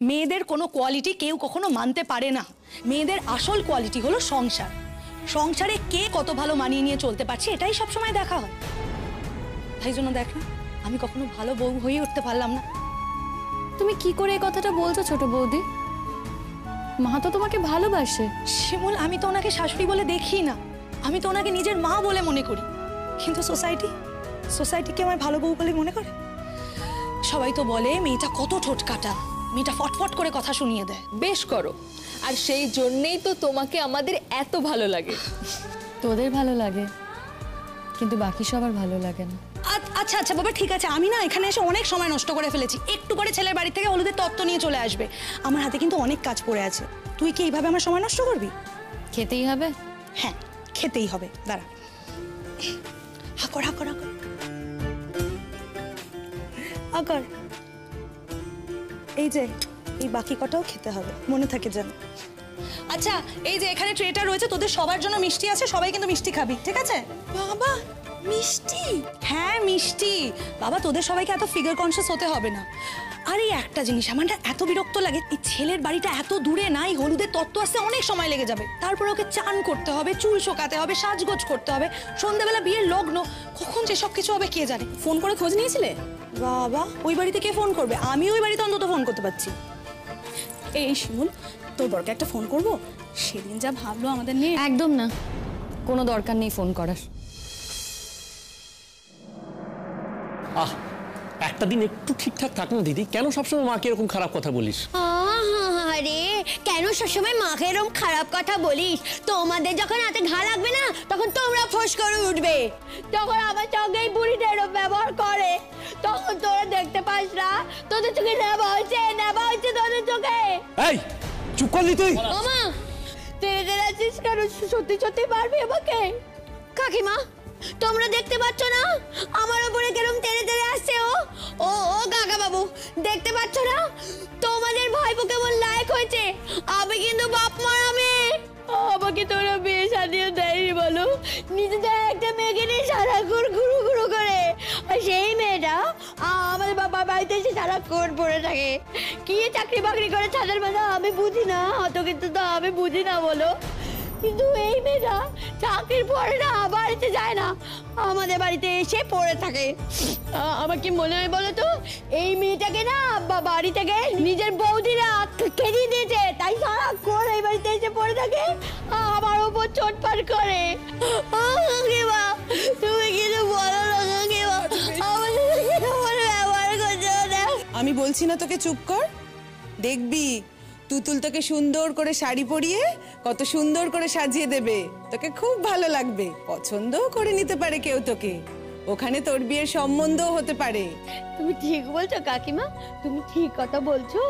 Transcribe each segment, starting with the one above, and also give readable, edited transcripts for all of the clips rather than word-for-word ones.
মেয়েদের কোনো কোয়ালিটি কেউ কখনো মানতে পারে না। মেয়েদের আসল কোয়ালিটি হলো সংসার। সংসারে কে কত ভালো মানিয়ে নিয়ে চলতে পারছে এটাই সবসময় দেখা হয়। তাই জন্য দেখ না, আমি কখনো ভালো বউ হয়ে উঠতে পারলাম না। তুমি কি করে এই কথাটা বলছো ছোট বৌদি? মা তো তোমাকে ভালোবাসে। শিমুল, আমি তো ওনাকে শাশুড়ি বলে দেখি না, আমি তো ওনাকে নিজের মা বলে মনে করি। কিন্তু সোসাইটি কি আমায় ভালো বউ বলে মনে করে? সবাই তো বলে মেয়েটা কত ঠোঁট কাটা, মেয়েটা ফটফট করে কথা শুনিয়ে দেয়। বেশ করো, আর সেই জন্যই তো তোমাকে আমাদের এত ভালো লাগে। তোদের ভালো লাগে, কিন্তু বাকি সবার ভালো লাগে না। আচ্ছা আচ্ছা বাবা, ঠিক আছে, আমি না এখানে এসে অনেক সময় নষ্ট করে ফেলেছি। একটু করে ছেলের বাড়ি থেকে হলুদের তত্ত্ব নিয়ে চলে আসবে। আমার হাতে কিন্তু অনেক কাজ পড়ে আছে। তুই কি এইভাবে আমার সময় নষ্ট করবি? খেতেই হবে। হ্যাঁ, খেতেই হবে। দাঁড়া, হাকর হাকর হাকর হাকর। এই যে এই বাকি কটাও খেতে হবে, মনে থাকে যেন। আচ্ছা, এই যে এখানে ট্রেটা রয়েছে, তোদের সবার জন্য মিষ্টি আছে, সবাই কিন্তু মিষ্টি খাবি, ঠিক আছে? বাবা, মিষ্টি? হ্যাঁ মিষ্টি। বাবা, তোদের সবাইকে এত ফিগার কনসিয়াস হতে হবে না। আর এই একটা জিনিস আমার না এত বিরক্ত লাগে, এই ছেলের বাড়িটা এত দূরে না, এই হলুদের তত্ত্ব আসতে অনেক সময় লেগে যাবে। তারপর ওকে চান করতে হবে, চুল শোকাতে হবে, সাজগোজ করতে হবে, সন্ধ্যাবেলা বিয়ের লগ্ন, কখন যে সব কিছু হবে কে জানে। ফোন করে খোঁজ নিয়েছিলে? বাবা, ওই বাড়িতে কে ফোন করবে? আমি ওই বাড়িতে অন্তত ফোন করতে পারছি। এই শিমুল, তোর বরকে একটা ফোন করবো। সেদিন যা ভাবলো আমাদের নিয়ে। একদম না, কোনো দরকার নেই ফোন করার। একটা দিন একটু ঠিকঠাক থাক না দিদি, কেন সবসময় মাকে এরকম খারাপ কথা বলিস? আরে কেন সবসময় মাকে এরকম খারাপ কথা বলিস? তোমাদের যখন হাতে ঘা লাগবে না, তখন তোমরা ফোঁস করে উঠবে। তখন আমার সঙ্গে এই বুড়িটা এরকম ব্যবহার করে, তখন তোরা দেখতে পাস না? তোদের চোখে নেবা হয়েছে তোদের চোখে। এই চুপ করলি তুই? মামা, তেরে আছিস কেন? সত্যি সত্যি পারবি আমাকে? কাকিমা, তোমরা দেখতে পাচ্ছ না আমার উপরে কেরম তেরে তেরে আসছে? ও কাকা বাবু, দেখতে পাচ্ছ না তোমাদের ভাইপো কেমন লায়ক হয়েছে? আমি কিন্তু বাপ মারা মেয়ে। আমাকে তোরা বিয়ে শাদিও দেয়নি বলো? নিজেদের একটা মেয়েকে নিয়ে সারাক্ষণ ঘুরু ঘুরু করে, আর সেই মেয়েটা আমাদের বাবা বাড়িতে এসে সারাক্ষণ পড়ে থাকে। কি চাকরি বাকরি করে ছাদের মাথা আমি বুঝি না, অত কিন্তু তো আমি বুঝি না বলো। কিন্তু এই মেয়েটা চাকরির পরে না বাড়িতে যায় না, আমাদের বাড়িতে এসে পড়ে থাকে। আমার কি মনে হয় বলো তো, এই মেয়েটাকে না বাড়ি থেকে নিজের বৌদিরা খেদিয়ে দিয়েছে, তাই সারাক্ষণ এই বাড়িতে এসে পড়ে থাকে, আমার উপর চোটপাট করে। তুমি কিছু বলো না কাকিমা, আমাদের ব্যবহার করছো না। আমি বলছি না তোকে চুপ কর, দেখবি তুতুল তোকে সুন্দর করে শাড়ি পরিয়ে কত সুন্দর করে সাজিয়ে দেবে, তোকে খুব ভালো লাগবে, পছন্দও করে নিতে পারে কেউ তোকে, ওখানে তোর বিয়ের সম্বন্ধও হতে পারে। তুমি ঠিক বলছো কাকিমা, তুমি ঠিক কথা বলছো।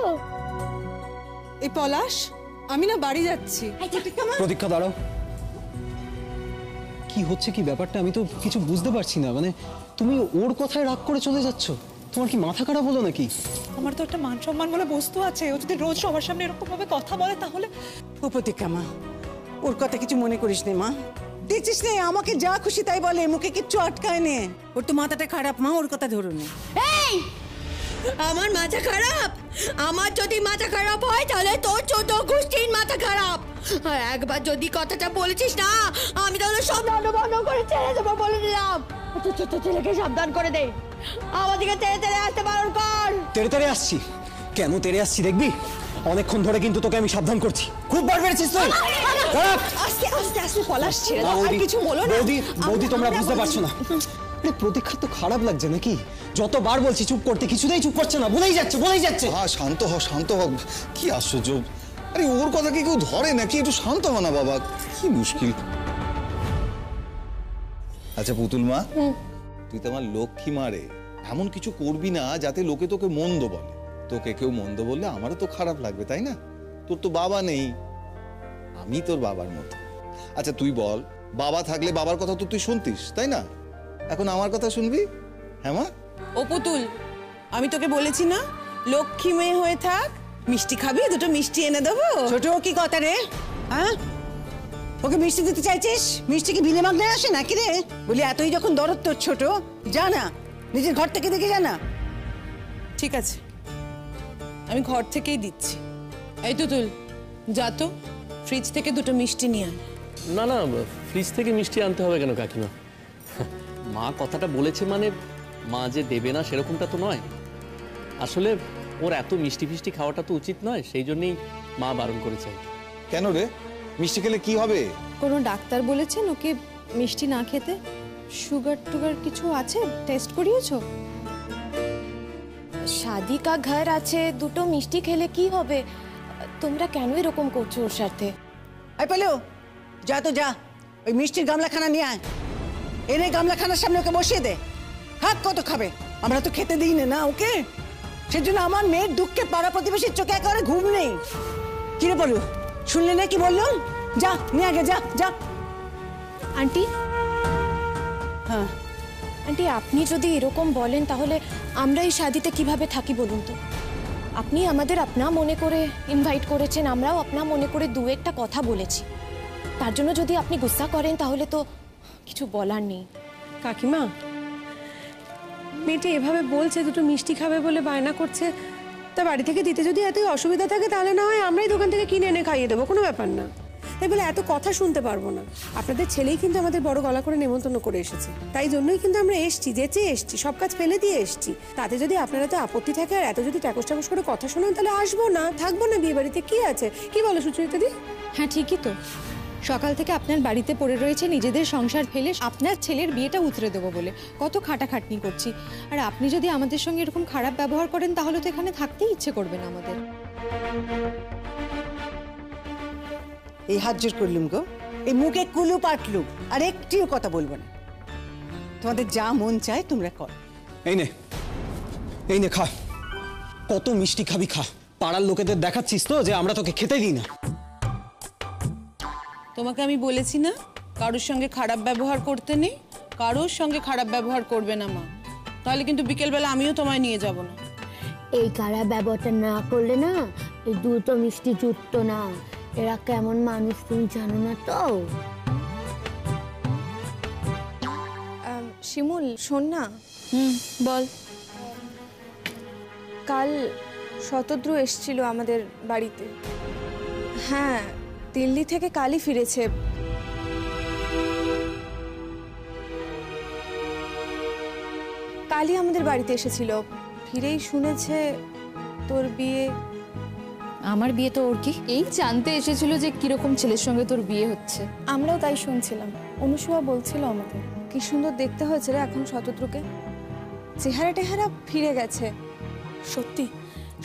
এই পলাশ, আমি না বাড়ি যাচ্ছি। প্রতীক্ষা দাঁড়াও, কি হচ্ছে কি ব্যাপারটা আমি তো কিছু বুঝতে পারছি না। মানে তুমি ওর কথায় রাগ করে চলে যাচ্ছ, তোমার কি মাথা খারাপ হলো নাকি? আমার তো একটা মান সম্মান বলে বস্তু আছে, ও যদি রোজ সবার সামনে এরকম ভাবে কথা বলে তাহলে। প্রতীক্ষা মা, ওর কথা কিছু মনে করিস নে মা, দেখছিস নে আমাকে যা খুশি তাই বলে, মুখে কিচ্ছু আটকায় নে। ওর তো মাথাটা খারাপ মা, ওর কথা ধরো না। এই, আমার মাথা খারাপ? আমার যদি মাথা খারাপ হয় তাহলে তোর 14 গোষ্ঠীর মাথা খারাপ। আর একবার যদি কথাটা বলেছিস না, আমি তাহলে সব বন্ধ করে ছেড়ে দেবো বলে দিলাম। ছোট ছেলেকে সাবধান করে দে, আমাদেরকে তেড়ে তেড়ে আসতে বারণ কর। তেড়ে তেড়ে আসছি? কেন তেড়ে আসছি দেখবি? অনেকক্ষণ ধরে কিন্তু তোকে আমি সাবধান করছি, খুব বার বেড়েছিস তুই। আস্তে আস্তে আস্তে পলাশ, ছেড়ে দাও, আর কিছু বলো না। বৌদি তোমরা বুঝতে পারছো না, প্রতীক্ষা তো খারাপ লাগছে নাকি? যতবার বলছি চুপ করতে, কিছুতেই চুপ করছে না, বলেই যাচ্ছে। শান্ত হ, কি আশ্চর্য। আরে ওর কথা কি কেউ ধরে নাকি? একটু শান্ত হ না বাবা, কি মুশকিল। আচ্ছা পুতুল মা, তুই তো আমার লক্ষ্মী মারে, এমন কিছু করবি না যাতে লোকে তোকে মন্দ বলে। তোকে কেউ মন্দ বললে আমারও তো খারাপ লাগবে, তাই না? তোর তো বাবা নেই, আমি তোর বাবার মতো। আচ্ছা তুই বল, বাবা থাকলে বাবার কথা তো তুই শুনতিস, তাই না? এখন আমার কথা শুনবি? হ্যাঁ মা? ও পুতুল, আমি তোকে বলেছি না লক্ষ্মী মেয়ে হয়ে থাক, মিষ্টি খাবি, দুটো মিষ্টি এনে দেবো। ছোট কি কথা রে, হ্যাঁ? ওকে মিষ্টি দিতে চাইছিস? মিষ্টি কি বিলে মাগনায় আসে নাকি রে? বলি এতই যখন দরদ তোর ছোট, যা না নিজের ঘর থেকে দেখে যা না। ঠিক আছে, আমি ঘর থেকেই দিচ্ছি। এই তুতুল, যা তো ফ্রিজ থেকে দুটো মিষ্টি নিয়ে আয়। না না, ফ্রিজ থেকে মিষ্টি আনতে হবে কেন কাকিমা? মা কথাটা বলেছে মানে মা যে দেবে না সেরকমটা তো নয়। আসলে ওর এত মিষ্টি ফিষ্টি খাওয়াটা তো উচিত নয়, সেই জন্যই মা বারণ করেছে। কেন রে, মিষ্টি খেলে কি হবে? কোনো ডাক্তার বলেছেন ওকে মিষ্টি না খেতে? সুগার টুগার কিছু আছে? টেস্ট করিয়েছো? শাদি কা ঘর আছে, দুটো মিষ্টি খেলে কি হবে? তোমরা কেন এরকম করছো ওর সাথে? আই পেলো, যা তো যা, ওই মিষ্টির গামলাখানা নিয়ে আয়। এনে গামলাখানার সামনে ওকে বসিয়ে দে। হাত কত খাবে? আমরা তো খেতে দিই না ওকে। সেজন্য আমার মেয়ের দুঃখে পাড়া প্রতিবেশীর চোখে একেবারে ঘুম নেই। কিরে বলো, শুনলে না কি বললাম? যা নিয়ে আগে যা যা। আন্টি, হ্যাঁ আন্টি আপনি যদি এরকম বলেন তাহলে আমরা এই শাদিতে কিভাবে থাকি বলুন তো? আপনি আমাদের আপনা মনে করে ইনভাইট করেছেন, আমরাও আপনা মনে করে দু একটা কথা বলেছি। তার জন্য যদি আপনি গুসা করেন তাহলে তো কিছু বলার নেই। কাকিমা, মেয়েটি এভাবে বলছে দুটো মিষ্টি খাবে বলে বায়না করছে, তা বাড়ি থেকে দিতে যদি এতই অসুবিধা থাকে তাহলে না হয় আমরাই দোকান থেকে কিনে এনে খাইয়ে দেবো, কোনো ব্যাপার না। তাই বলে এত কথা শুনতে পারবো না। আপনাদের ছেলেই কিন্তু আমাদের বড় গলা করে নেমন্তন্ন করে এসেছে, তাই জন্যই কিন্তু আমরা এসছি, যেচে এসছি, সব কাজ ফেলে দিয়ে এসছি। তাতে যদি আপনারা তো আপত্তি থাকে আর এত যদি টাকস টাকস করে কথা শোনান তাহলে আসবো না, থাকবো না বিয়ে বাড়িতে। কি আছে, কি বলো সুচরিতা দি? হ্যাঁ ঠিকই তো, সকাল থেকে আপনার বাড়িতে পড়ে রয়েছে নিজেদের সংসার ফেলে আপনার ছেলের বিয়েটা উতরে দেবো বলে কত খাটাখাটনি করছি, আর আপনি যদি আমাদের সঙ্গে এরকম খারাপ ব্যবহার করেন তাহলে তো এখানে থাকতেই ইচ্ছে করবে না আমাদের। এই হাত জোর করলুম গো, এই মুখে কুলু পাটলু, আর একটিও কথা বলবো না। তোমাদের যা মন চায় তোমরা কর। এই নে খা, কত মিষ্টি খাবি খা। পাড়ার লোকেদের দেখাচ্ছিস তো যে আমরা তোকে খেতে দিই না। তোমাকে আমি বলেছি না কারোর সঙ্গে খারাপ ব্যবহার করতে নেই, কারোর সঙ্গে খারাপ ব্যবহার করবে না মা। তাহলে কিন্তু বিকেলবেলা আমিও তোমায় নিয়ে যাব না। এই খারাপ ব্যবহারটা না করলে না এই দুটো মিষ্টি জুটতো না। এরা কেমন মানুষ তুমি জানো না তো? শিমুল শোন না, বল। কাল শতদ্রু এসেছিল আমাদের বাড়িতে। হ্যাঁ, দিল্লি থেকে কালই ফিরেছে। কালই আমাদের বাড়িতে এসেছিল, ফিরেই শুনেছে তোর বিয়ে। আমার বিয়ে তো ওর কি? এই জানতে এসেছিল যে কিরকম ছেলের সঙ্গে তোর বিয়ে হচ্ছে। আমরাও তাই শুনছিলাম। অনুসুয়া বলছিল আমাকে, কি সুন্দর দেখতে হয়েছে রে এখন শতদ্রুকে, চেহারা টেহারা ফিরে গেছে। সত্যি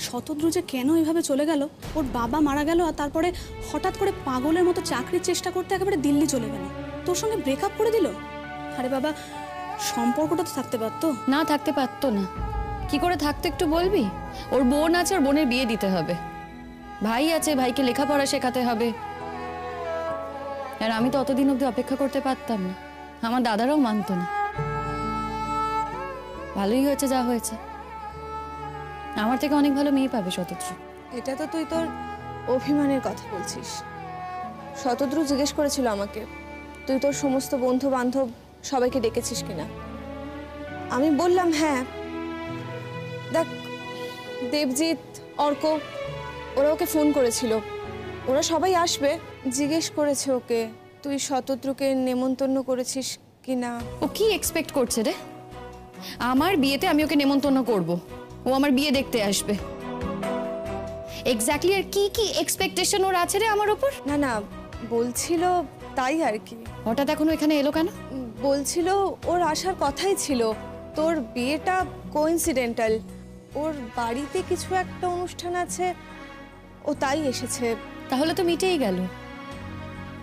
শতদ্রু যে কেন এভাবে চলে গেল, ওর বাবা মারা গেল আর তারপরে হঠাৎ করে পাগলের মতো চাকরির চেষ্টা করতে একেবারে দিল্লি চলে গেল, তোর সঙ্গে ব্রেকআপ করে দিল। আরে বাবা, সম্পর্কটা তো থাকতে পারতো। না, থাকতে পারতো না। কি করে থাকতো একটু বলবি? ওর বোন আছে, ওর বোনের বিয়ে দিতে হবে। ভাই আছে, ভাইকে লেখাপড়া শেখাতে হবে। আর আমি তো অতদিন অবধি অপেক্ষা করতে পারতাম না, আমার দাদারাও মানতো না। ভালোই হয়েছে যা হয়েছে, আমার থেকে অনেক ভালো মেয়ে পাবে শতদ্রু। এটা তো তুই তোর অভিমানের কথা বলছিস। শতদ্রু জিজ্ঞেস করেছিল আমাকে তুই তোর সমস্ত বন্ধু বান্ধব সবাইকে ডেকেছিস কিনা। আমি বললাম হ্যাঁ। দেখ, দেবজিৎ, অর্ক ওরা ওকে ফোন করেছিল, ওরা সবাই আসবে। জিজ্ঞেস করেছে ওকে তুই শতদ্রুকে নেমন্তন্ন করেছিস কিনা। ও কি এক্সপেক্ট করছে রে? আমার বিয়েতে আমি ওকে নেমন্তন্ন করব, ও আমার বিয়ে দেখতে আসবে। এক্স্যাক্টলি আর কি কি এক্সপেকটেশন ওর আছে রে আমার উপর? না না, বলছিল তাই আর কি। হঠাৎ এখন এখানে এলো কেন? বলছিল ওর আসার কথাই ছিল, তোর বিয়েটা কোইন্সিডেন্টাল, ওর বাড়িতে কিছু একটা অনুষ্ঠান আছে, ও তাই এসেছে। তাহলে তো মিটেই গেল।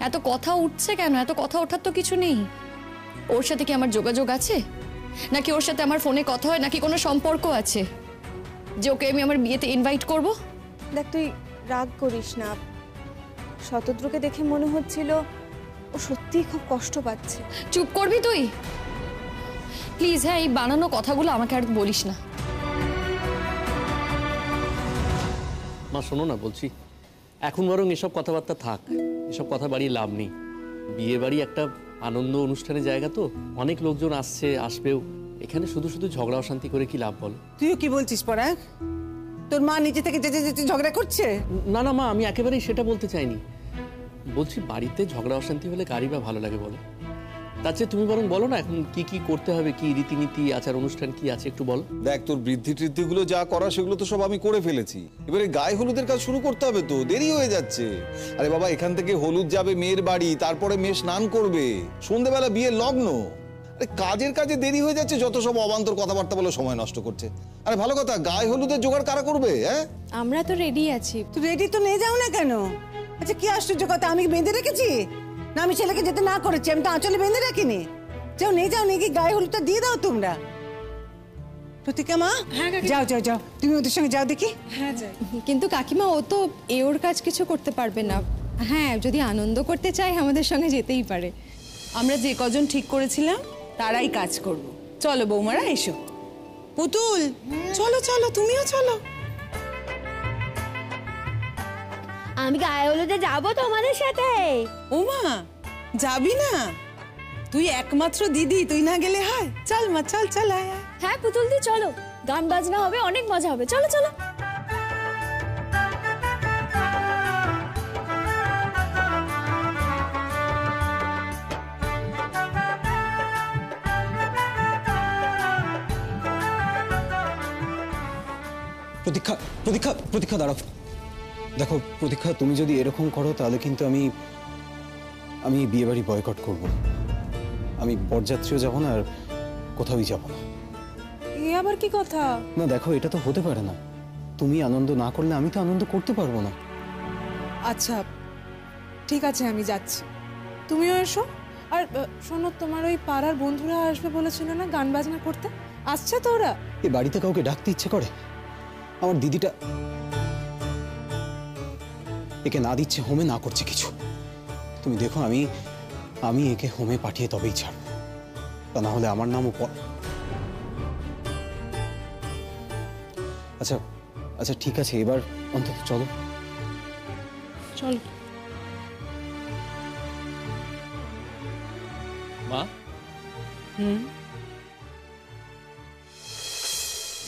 এত কথা উঠছে কেন? এত কথা ওঠার তো কিছু নেই। ওর সাথে কি আমার যোগাযোগ আছে, নাকি ওর সাথে আমার ফোনে কথা হয়, নাকি কোনো সম্পর্ক আছে যে ওকে আমি আমার বিয়েতে ইনভাইট করব? দেখ, তুই রাগ করিস না। শতদ্রুকে দেখে মনে হচ্ছিল ও সত্যিই খুব কষ্ট পাচ্ছে। চুপ করবি তুই প্লিজ? হ্যাঁ, এই বানানো কথাগুলো আমাকে আর বলিস না। মা শোনো না, বলছি এখন বরং এসব কথাবার্তা থাক, এসব কথা বাড়িয়ে লাভ নেই। বিয়ে বাড়ি একটা আনন্দ অনুষ্ঠানের জায়গা, তো অনেক লোকজন আসছে, আসবেও। এখানে শুধু শুধু ঝগড়া অশান্তি করে কি লাভ বল? তুইও কি বলছিস পরাগ? তোর মা নিচে থেকে যেতে যেতে ঝগড়া করছে? না না মা, আমি একেবারেই সেটা বলতে চাইনি। বলছি বাড়িতে ঝগড়া অশান্তি হলে কারই বা ভালো লাগে বলো? তার চেয়ে তুমি বরং বলো না এখন কি কি করতে হবে, কি রীতিনীতি আচার অনুষ্ঠান কি আছে একটু বলো। দেখ, তোর বৃদ্ধি টৃদ্ধিগুলো যা করা সেগুলো তো সব আমি করে ফেলেছি। এবারে গায়ে হলুদের কাজ শুরু করতে হবে, তো দেরি হয়ে যাচ্ছে। আরে বাবা, এখান থেকে হলুদ যাবে মেয়ের বাড়ি, তারপরে মেয়ে স্নান করবে, সন্ধ্যেবেলা বিয়ের লগ্ন। আরে কাজের কাজে দেরি হয়ে যাচ্ছে, যত সব অবান্তর কথাবার্তা বলে সময় নষ্ট করছে। আরে ভালো কথা, গায়ে হলুদের জোগাড় কারা করবে? হ্যাঁ, আমরা তো রেডি আছি। তুই রেডি তো নিয়ে যাও না কেন? আচ্ছা কি আশ্চর্য কথা, আমি কি বেঁধে রেখেছি? না আমি ছেলেকে যেতে না করেছি, আমি তো আঁচলে বেঁধে রাখিনি। যাও নিয়ে যাও, নিয়ে গিয়ে গায়ে হলুদটা দিয়ে দাও তোমরা। প্রতিকা মা, যাও যাও যাও, তুমি ওদের সঙ্গে যাও দেখি। হ্যাঁ যাই। কিন্তু কাকিমা, ও তো ওর কাজ কিছু করতে পারবে না। হ্যাঁ, যদি আনন্দ করতে চায় আমাদের সঙ্গে যেতেই পারে। আমরা যে কজন ঠিক করেছিলাম তারাই কাজ করব। চলো বৌমারা, এসো। পুতুল, চলো চলো, তুমিও চলো। আমি গায়ে হলুদে যাবো তোমাদের সাথে। ওমা, যাবি না? তুই একমাত্র দিদি, তুই না গেলে হয়? চল মা, চল চল, আয় আয়। হ্যাঁ পুতুল দি, চলো, গান বাজনা হবে, অনেক মজা হবে, চলো চলো। প্রতীক্ষা প্রতীক্ষা প্রতীক্ষা দাঁড়াও। দেখো প্রতীক্ষা, তুমি যদি এরকম করো তাহলে কিন্তু আমি বিয়ে বাড়ি বয়কট করব। আমি বরযাত্রীও যাব না, আর কোথাওই যাব না। এ আবার কি কথা? না দেখো, এটা তো হতে পারে না। তুমি আনন্দ না করলে আমি তো আনন্দ করতে পারবো না। আচ্ছা ঠিক আছে, আমি যাচ্ছি, তুমিও এসো। আর শোনো, তোমার ওই পাড়ার বন্ধুরা আসবে বলেছিল না গান বাজনা করতে, আসছে তো ওরা? এ বাড়িতে কাউকে ডাকতে ইচ্ছে করে? আমার দিদিটা একে না দিচ্ছে হোমে, না করছে কিছু। তুমি দেখো, আমি একে হোমে পাঠিয়ে তবেই ছাড়ব, তা না হলে আমার নামও আচ্ছা আচ্ছা ঠিক আছে, এবার অন্তত চলো চলো। মা,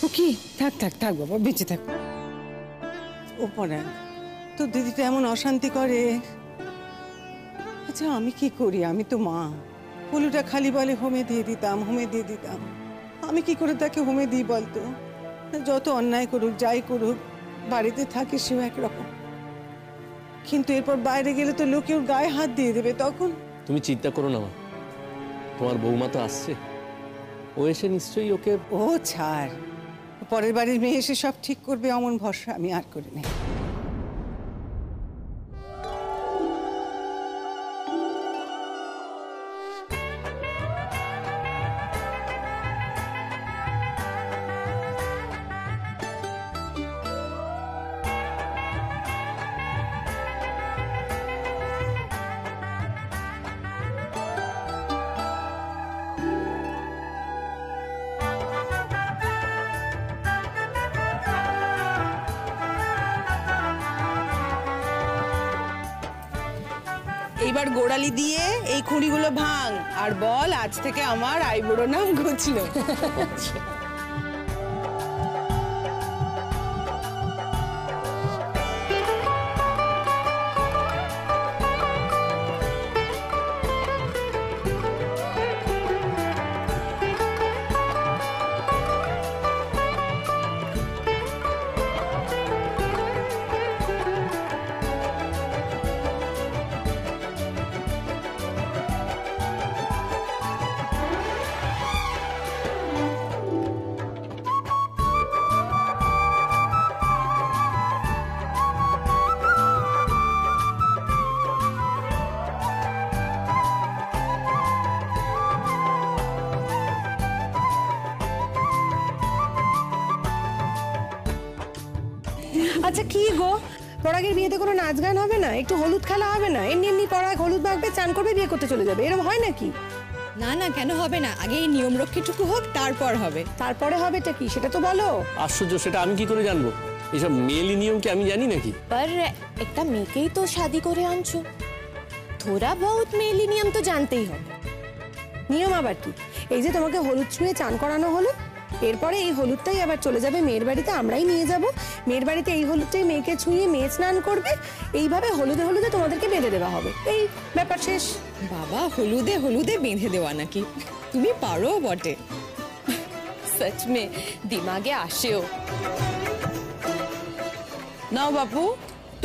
ও কি, থাক থাক থাক বাবা, বেঁচে থাক। ওপরে তোর দিদিটা এমন অশান্তি করে। আচ্ছা আমি কি করি? আমি তো মা। পলুটা খালি বলে হোমে দিয়ে দিতাম, হোমে দিয়ে দিতাম। আমি কি করে তাকে হোমে দিই বলতো? যত অন্যায় করুক, যাই করুক, বাড়িতে থাকে সেও একরকম। কিন্তু এরপর বাইরে গেলে তো লোকে ওর গায়ে হাত দিয়ে দেবে, তখন? তুমি চিন্তা করো না মা, তোমার বৌমা তো আসছে, ও এসে নিশ্চয়ই ওকে। ও ছাড়, পরের বাড়ির মেয়ে এসে সব ঠিক করবে অমন ভরসা আমি আর করি না। এইবার গোড়ালি দিয়ে এই খুঁড়িগুলো ভাঙ আর বল আজ থেকে আমার আইবুড়ো নাম ঘুচলো। আচ্ছা কি গো, পরাগের বিয়েতে কোনো নাচ গান হবে না? একটু হলুদ খেলা হবে না? এমনি এমনি পরাগ হলুদ মাখবে, চান করবে, বিয়ে করতে চলে যাবে, এরকম হয় নাকি? না না, কেন হবে না? আগে এই নিয়ম রক্ষীটুকু হোক, তারপর হবে। তারপরে হবেটা কি সেটা তো বলো। আশ্চর্য, সেটা আমি কি করে জানবো? এইসব মেয়েলি নিয়ম কি আমি জানি নাকি? पर একটা মেয়েকেই তো শাদি করে আনছো, থোড়া বহুত মেয়েলি নিয়ম তো জানতেই হবে। নিয়ম আবার কি? এই যে তোমাকে হলুদ ছুঁয়ে চান করানো হলো, এরপরে এই হলুদটাই আবার চলে যাবে মেয়ের বাড়িতে, আমরাই নিয়ে যাব। মেয়ের বাড়িতে এই হলুদটাই মেয়েকে ছুঁয়ে মেয়ে স্নান করবে। এইভাবে হলুদে হলুদে তোমাদেরকে বেঁধে দেওয়া হবে, এই ব্যাপার শেষ। বাবা, হলুদে হলুদে বেঁধে দেওয়া নাকি? তুমি পারো বটে। সচ মে দিমাগে আসেও। নাও বাপু,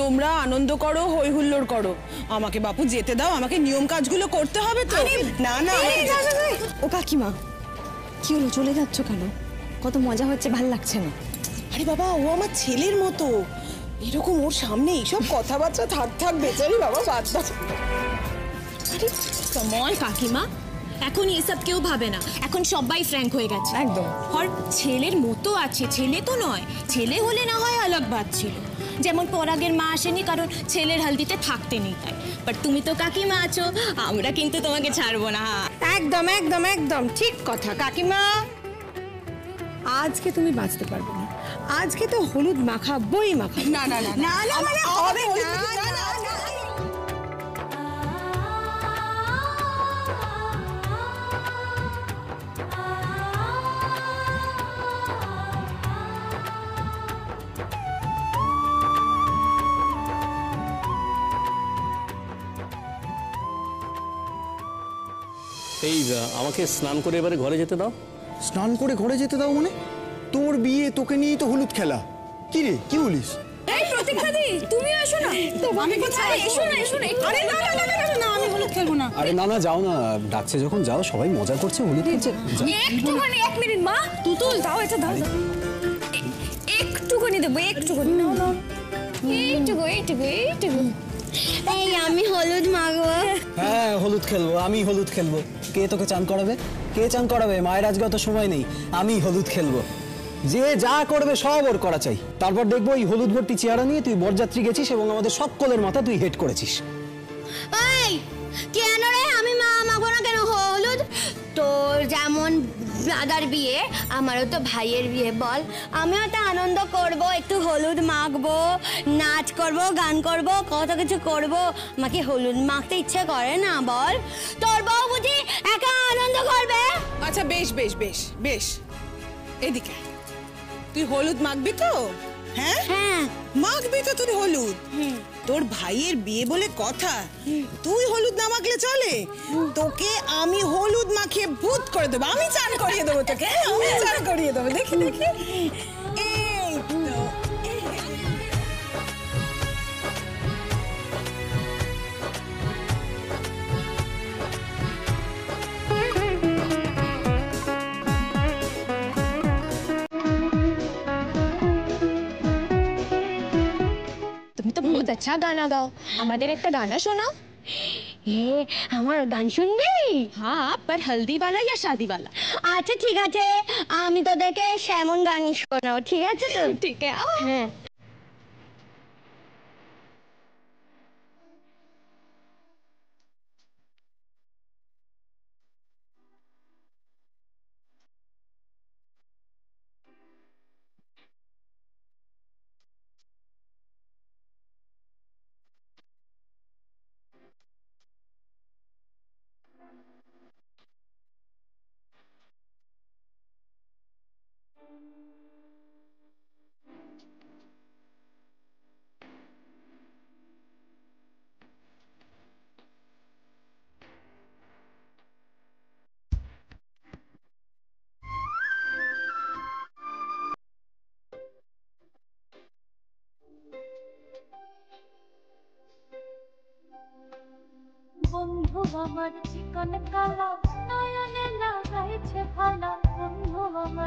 তোমরা আনন্দ করো, হই হুল্লোড় করো। আমাকে বাপু যেতে দাও, আমাকে নিয়ম কাজগুলো করতে হবে তো। না না, ও কাকিমা, কি হলো, চলে যাচ্ছ কেন? কত মজা হচ্ছে, ভাল লাগছে না? আরে বাবা, ও আমার ছেলের মতো, এরকম ওর সামনে এইসব কথাবার্তা থাক বেচারি বাবা, বাদ দাও। কমন কাকিমা, এখন এসব কেউ ভাবে না, এখন সবাই ফ্র্যাঙ্ক হয়ে গেছে একদম। আর ছেলের মতো আছে, ছেলে তো নয়, ছেলে হলে না হয় আলাগ বাত ছিল। যেমন পরাগের মা আসেনি কারণ ছেলের হালদিতে থাকতে নেই তাই, বাট তুমি তো কাকিমা আছো, আমরা কিন্তু তোমাকে ছাড়বো না। একদম একদম একদম ঠিক কথা কাকিমা। আজকে তুমি বাঁচতে পারবে না, আজকে তো হলুদ মাখাবোই মাখাবো। না না না না না মানে হবে না। এই আমাকে স্নান করে এবারে ঘরে যেতে দাও। স্নান করে ঘরে যেতে দাও মানে? তোর বিয়ে, তোকে নিয়েই তো হলুদ খেলা। কি রে, কি বলিস? এই প্রতীক্ষাদি, তুমি এসো না। আমি কোথায়? এসো না, এসো না। আরে না না না না, আমি হলুদ খেলবো না। আরে না না, যাও না, ডাকছে যখন যাও, সবাই মজা করছে, হলুদ খেলছে। একটুখানি, 1 মিনিট মা, তুতুল দাও, এটা দাও। একটুখানি দেবো, একটুখানি। নাও নাও, এইটুকু এইটুকু এইটুকু। এই আমি হলুদ মাখবো। হ্যাঁ, হলুদ খেলবো, আমি হলুদ খেলবো। কে তোকে চান করাবে? কে চান করাবে? মায়ের আজকে অত সময় নেই, আমি হলুদ খেলবো। যে যা করবে সব ওর করা চাই। তারপর দেখবো এই হলুদ ভর্তি চেহারা নিয়ে তুই বরযাত্রী গেছিস এবং আমাদের সকলের মাথা তুই হেড করেছিস। এই কেন রে, আমি মা মাখবো না কেন হলুদ? তোর যেমন দাদার বিয়ে, আমারও তো ভাইয়ের বিয়ে, বল আমিও তো আনন্দ করব, একটু হলুদ মাখবো, নাচ করব, গান করব, কত কিছু করব। আমাকে হলুদ মাখতে ইচ্ছে করে না বল? তোর বউ বুঝি একা আনন্দ করবে? আচ্ছা বেশ বেশ বেশ বেশ, এদিকে তুই হলুদ মাখবি তো? হ্যাঁ হ্যাঁ মাখবি তো তুই হলুদ। তোর ভাইয়ের বিয়ে বলে কথা, তুই হলুদ না মাখলে চলে? তোকে আমি হলুদ মাখিয়ে ভূত করে দেবো, আমি চান করিয়ে দেবো তোকে, আমি চান করিয়ে দেবো। দেখি দেখি, এই তো। তুমি তো বহুত আচ্ছা গানা গাও, আমাদের একটা গানা শোনাও। এ আমার গান শুনবি? হ্যাঁ, पर हल्दी वाला या शादी वाला? আচ্ছা ঠিক আছে, আমি তোদেরকে সেমন গান শোনাবো, ঠিক আছে তো? ठीक है, आओ। হ্যাঁ। বন্ধু আমার চিকন কালা নয়নে লাগাইছে ভালা, বন্ধু আমার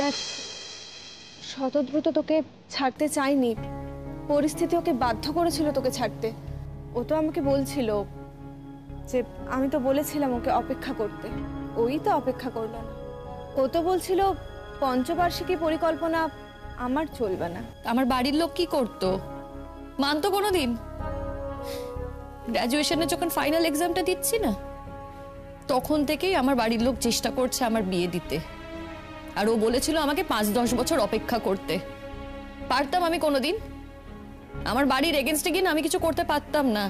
দেখ, শতদ্রু তো তোকে ছাড়তে চাইনি, পরিস্থিতি ওকে বাধ্য করেছিল তোকে ছাড়তে। ও তো আমাকে বলছিল যে আমি তো বলেছিলাম ওকে অপেক্ষা করতে, ওই তো অপেক্ষা করলো না। ও তো বলছিল পঞ্চবার্ষিকী পরিকল্পনা আমার চলবে না। আমার বাড়ির লোক কি করতো মানতো কোনোদিন? গ্র্যাজুয়েশনে যখন ফাইনাল এক্সামটা দিচ্ছি না, তখন থেকেই আমার বাড়ির লোক চেষ্টা করছে আমার বিয়ে দিতে। আর ও বলেছিল আমাকে 5-10 বছর অপেক্ষা করতে। পারতাম আমি কোনোদিন? আমার বাড়ির এগেনস্টে গিয়ে আমি কিছু করতে পারতাম না।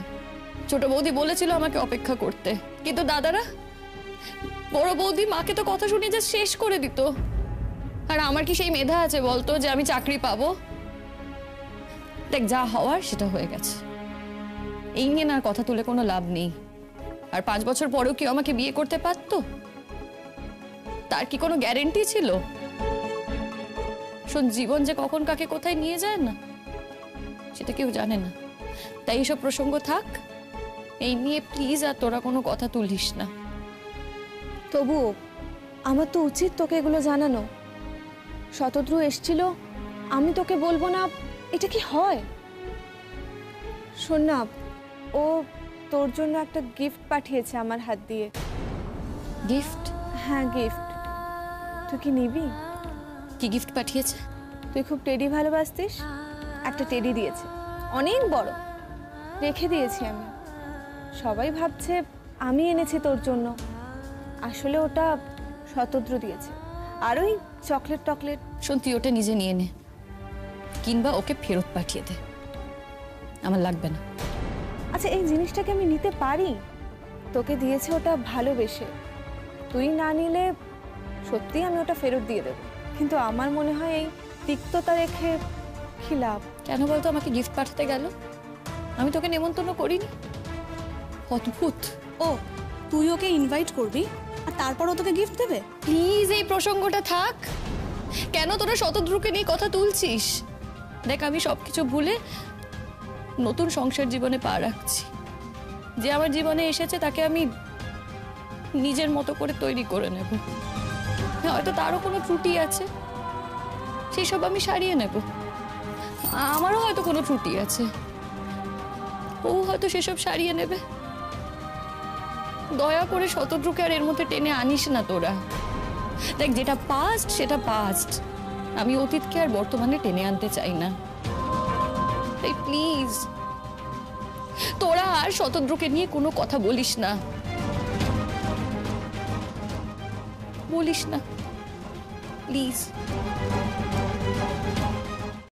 ছোট বৌদি বলেছিল আমাকে অপেক্ষা করতে, কিন্তু দাদারা, বড় বৌদি মাকে তো কথা শুনে যা শেষ করে দিত। আর আমার কি সেই মেধা আছে বলতো যে আমি চাকরি পাবো? দেখ, যা হওয়ার সেটা হয়ে গেছে, এই নিয়ে না কথা তুলে কোনো লাভ নেই। আর 5 বছর পরেও কেউ আমাকে বিয়ে করতে পারতো? তার কি কোনো গ্যারেন্টি ছিল? শোন, জীবন যে কখন কাকে কোথায় নিয়ে যায় না, সেটা কেউ জানে না। তাই এইসব প্রসঙ্গ থাক, এই নিয়ে প্লিজ আর তোরা কোনো কথা তুলিস না। তবুও আমার তো উচিত তোকে এগুলো জানানো। শতদ্রু এসছিল, আমি তোকে বলবো না, এটা কি হয়? শোন না, ও তোর জন্য একটা গিফট পাঠিয়েছে আমার হাত দিয়ে। গিফট? হ্যাঁ, গিফট। তুই কি নিবি? কি গিফট পাঠিয়েছে? তুই খুব টেডি ভালোবাসতিস, একটা টেডি দিয়েছে, অনেক বড়, রেখে দিয়েছি আমি। সবাই ভাবছে আমি এনেছি তোর জন্য, আসলে ওটা শতদ্রু দিয়েছে। আর ওই চকলেট টকলেট। শোন, তুই ওটা নিজে নিয়ে নে, কিংবা ওকে ফেরত পাঠিয়ে দে, আমার লাগবে না। আচ্ছা, এই জিনিসটাকে আমি নিতে পারি? তোকে দিয়েছে ওটা ভালোবেসে, তুই না নিলে সত্যি আমি ওটা ফেরত দিয়ে দেবো। কিন্তু আমার মনে হয় এই তিক্ততা রেখে কি লাভ? কেন বলতো আমাকে গিফট পাঠাতে গেল? আমি তোকে নেমন্তন্ন করিনি। অদ্ভুত। ও, তুই ওকে ইনভাইট করবি আর তারপর ও তোকে গিফট দেবে? প্লিজ এই প্রসঙ্গটা থাক। কেন তোরা শতদ্রুকে নিয়ে কথা তুলছিস? দেখ, আমি সবকিছু ভুলে নতুন সংসার জীবনে পা রাখছি। যে আমার জীবনে এসেছে তাকে আমি নিজের মতো করে তৈরি করে নেব। হয়তো তারও কোনো ত্রুটি আছে, সেই সব আমি সারিয়ে নেব। আমারও হয়তো কোনো ত্রুটি আছে, ও হয়তো সেসব সারিয়ে নেবে। দয়া করে শতদ্রুকে আর এর মধ্যে টেনে আনিস না তোরা। দেখ, যেটা পাস্ট সেটা পাস্ট। আমি অতীতকে আর বর্তমানে টেনে আনতে চাই না। তাই প্লিজ তোরা আর শতদ্রুকে নিয়ে কোনো কথা বলিস না, বলিস না প্লিজ।